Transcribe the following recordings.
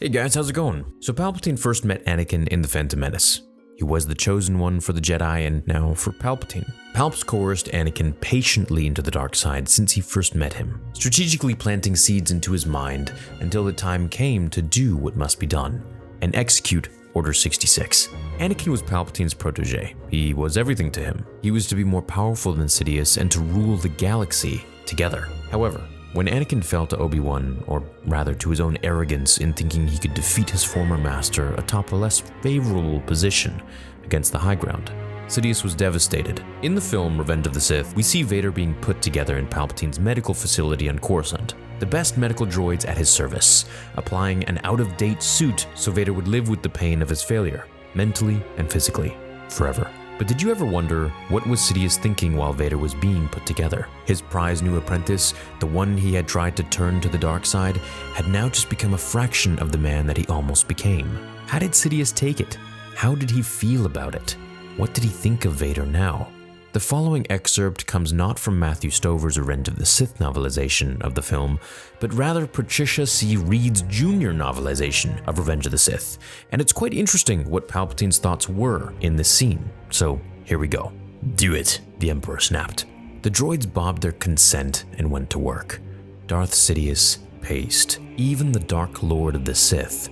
Hey guys, how's it going? So Palpatine first met Anakin in The Phantom Menace. He was the chosen one for the Jedi and now for Palpatine. Palps coerced Anakin patiently into the dark side since he first met him, strategically planting seeds into his mind until the time came to do what must be done and execute Order 66. Anakin was Palpatine's protege. He was everything to him. He was to be more powerful than Sidious and to rule the galaxy together. However, when Anakin fell to Obi-Wan, or rather to his own arrogance in thinking he could defeat his former master atop a less favorable position against the high ground, Sidious was devastated. In the film Revenge of the Sith, we see Vader being put together in Palpatine's medical facility on Coruscant, the best medical droids at his service, applying an out-of-date suit so Vader would live with the pain of his failure, mentally and physically, forever. But did you ever wonder what was Sidious thinking while Vader was being put together? His prized new apprentice, the one he had tried to turn to the dark side, had now just become a fraction of the man that he almost became. How did Sidious take it? How did he feel about it? What did he think of Vader now? The following excerpt comes not from Matthew Stover's Revenge of the Sith novelization of the film, but rather Patricia C. Wrede's Jr. novelization of Revenge of the Sith, and it's quite interesting what Palpatine's thoughts were in this scene. So here we go. "Do it," the Emperor snapped. The droids bobbed their consent and went to work. Darth Sidious paced. Even the Dark Lord of the Sith,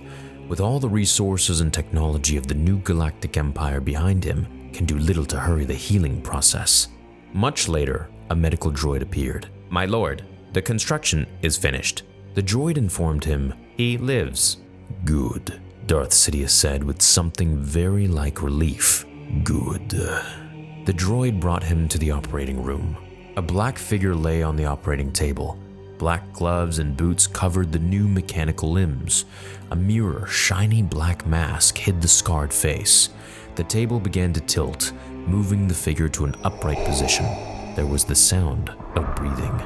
with all the resources and technology of the new galactic empire behind him, can do little to hurry the healing process. Much later, a medical droid appeared. "My lord, the construction is finished." The droid informed him, "He lives." "Good," Darth Sidious said with something very like relief. "Good." The droid brought him to the operating room. A black figure lay on the operating table. Black gloves and boots covered the new mechanical limbs. A mirror, shiny black mask hid the scarred face. The table began to tilt, moving the figure to an upright position. There was the sound of breathing.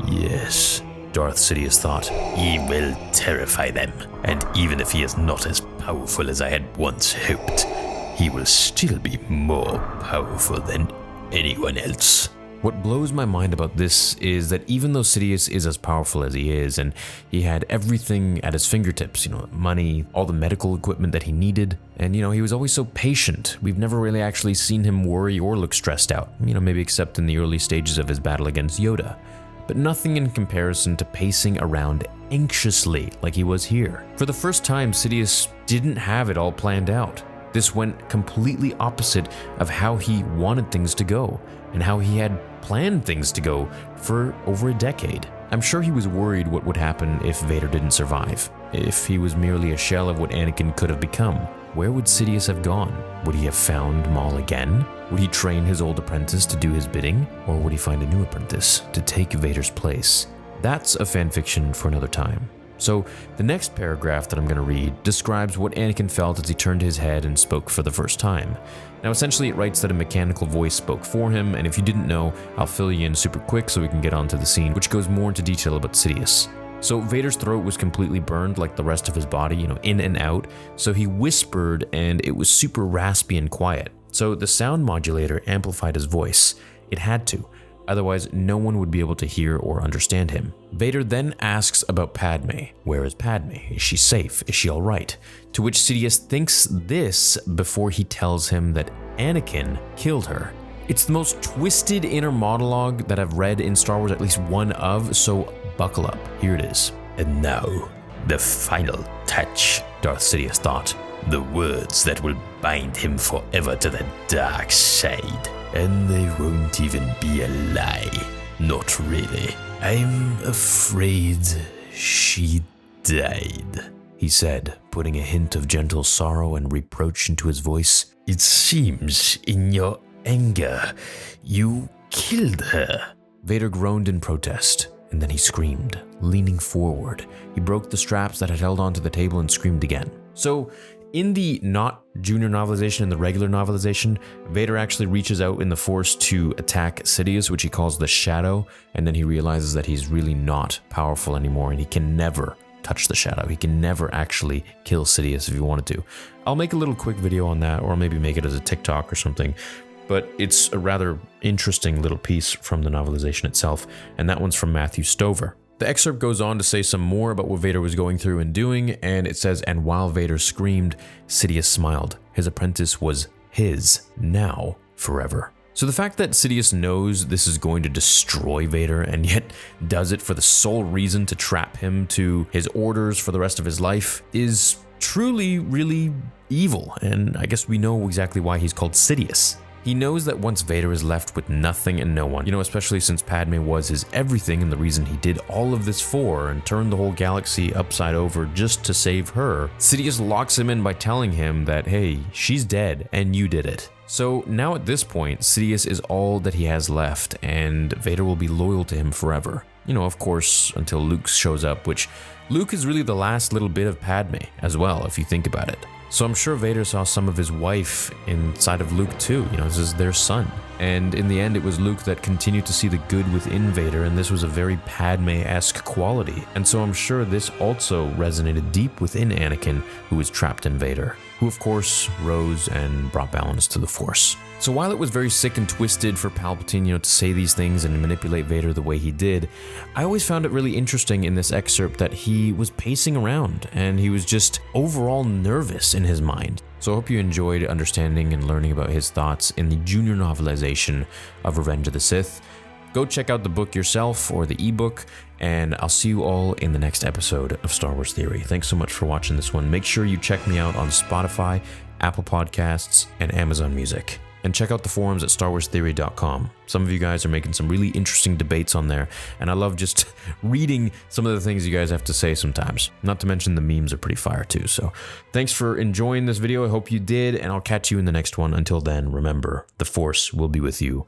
"Yes," Darth Sidious thought, "he will terrify them, and even if he is not as powerful as I had once hoped, he will still be more powerful than anyone else." What blows my mind about this is that even though Sidious is as powerful as he is, and he had everything at his fingertips, money, all the medical equipment that he needed, and he was always so patient. We've never really actually seen him worry or look stressed out, maybe except in the early stages of his battle against Yoda. But nothing in comparison to pacing around anxiously like he was here. For the first time, Sidious didn't have it all planned out. This went completely opposite of how he wanted things to go, and how he had planned things to go for over a decade. I'm sure he was worried what would happen if Vader didn't survive, if he was merely a shell of what Anakin could have become. Where would Sidious have gone? Would he have found Maul again? Would he train his old apprentice to do his bidding? Or would he find a new apprentice to take Vader's place? That's a fanfiction for another time. So the next paragraph that I'm going to read describes what Anakin felt as he turned his head and spoke for the first time. Now essentially it writes that a mechanical voice spoke for him, and if you didn't know, I'll fill you in super quick so we can get on to the scene, which goes more into detail about Sidious. So Vader's throat was completely burned like the rest of his body, in and out, so he whispered and it was super raspy and quiet. So the sound modulator amplified his voice. It had to. Otherwise, no one would be able to hear or understand him. Vader then asks about Padme. Where is Padme? Is she safe? Is she alright? To which Sidious thinks this before he tells him that Anakin killed her. It's the most twisted inner monologue that I've read in Star Wars, at least one of, so buckle up. Here it is. "And now, the final touch," Darth Sidious thought. "The words that will bind him forever to the dark side. And they won't even be a lie. Not really. I'm afraid she died," he said, putting a hint of gentle sorrow and reproach into his voice. "It seems in your anger, you killed her." Vader groaned in protest, and then he screamed, leaning forward. He broke the straps that had held onto the table and screamed again. So, in the not junior novelization and the regular novelization, Vader actually reaches out in the Force to attack Sidious, which he calls the Shadow, and then he realizes that he's really not powerful anymore and he can never touch the Shadow. He can never actually kill Sidious if he wanted to. I'll make a little quick video on that, or maybe make it as a TikTok or something, but it's a rather interesting little piece from the novelization itself, and that one's from Matthew Stover. The excerpt goes on to say some more about what Vader was going through and doing, and it says, "And while Vader screamed, Sidious smiled. His apprentice was his, now, forever." So the fact that Sidious knows this is going to destroy Vader and yet does it for the sole reason to trap him to his orders for the rest of his life is truly, really evil, and I guess we know exactly why he's called Sidious. He knows that once Vader is left with nothing and no one, especially since Padme was his everything and the reason he did all of this for and turned the whole galaxy upside over just to save her, Sidious locks him in by telling him that, hey, she's dead and you did it. So now at this point, Sidious is all that he has left, and Vader will be loyal to him forever. Of course, until Luke shows up, which Luke is really the last little bit of Padme as well, if you think about it. So I'm sure Vader saw some of his wife inside of Luke too, this is their son. And in the end, it was Luke that continued to see the good within Vader, and this was a very Padme-esque quality. And so I'm sure this also resonated deep within Anakin, who was trapped in Vader, who of course rose and brought balance to the Force. So while it was very sick and twisted for Palpatine, to say these things and manipulate Vader the way he did, I always found it really interesting in this excerpt that he was pacing around and he was just overall nervous in his mind. So I hope you enjoyed understanding and learning about his thoughts in the junior novelization of Revenge of the Sith. Go check out the book yourself or the ebook, and I'll see you all in the next episode of Star Wars Theory. Thanks so much for watching this one. Make sure you check me out on Spotify, Apple Podcasts, and Amazon Music. And check out the forums at StarWarsTheory.com. Some of you guys are making some really interesting debates on there, and I love just reading some of the things you guys have to say sometimes. Not to mention the memes are pretty fire too. So thanks for enjoying this video. I hope you did, and I'll catch you in the next one. Until then, remember, the Force will be with you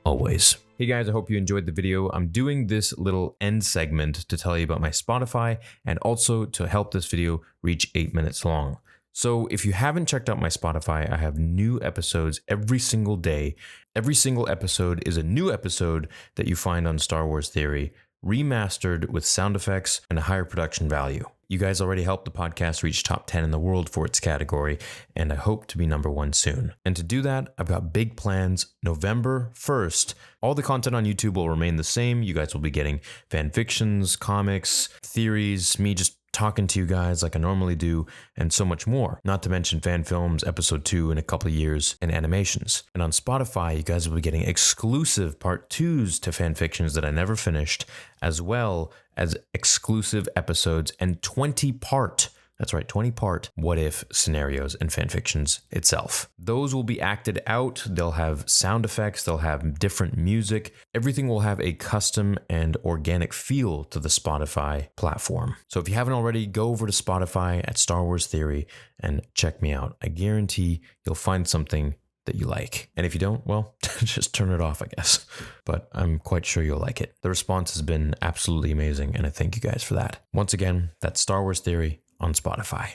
always. Hey guys, I hope you enjoyed the video. I'm doing this little end segment to tell you about my Spotify and also to help this video reach 8 minutes long. So if you haven't checked out my Spotify, I have new episodes every single day. Every single episode is a new episode that you find on Star Wars Theory, remastered with sound effects and a higher production value. You guys already helped the podcast reach top 10 in the world for its category, and I hope to be #1 soon. And to do that, I've got big plans. November 1st, all the content on YouTube will remain the same. You guys will be getting fan fictions, comics, theories, me just talking to you guys like I normally do, and so much more. Not to mention fan films, episode 2 in a couple of years, and animations. And on Spotify, you guys will be getting exclusive part 2s to fan fictions that I never finished, as well as exclusive episodes and 20-part, that's right, 20-part what if scenarios and fan fictions itself. Those will be acted out. They'll have sound effects. They'll have different music. Everything will have a custom and organic feel to the Spotify platform. So if you haven't already, go over to Spotify at Star Wars Theory and check me out. I guarantee you'll find something that you like. And if you don't, well, just turn it off, I guess. But I'm quite sure you'll like it. The response has been absolutely amazing, and I thank you guys for that. Once again, that's Star Wars Theory on Spotify.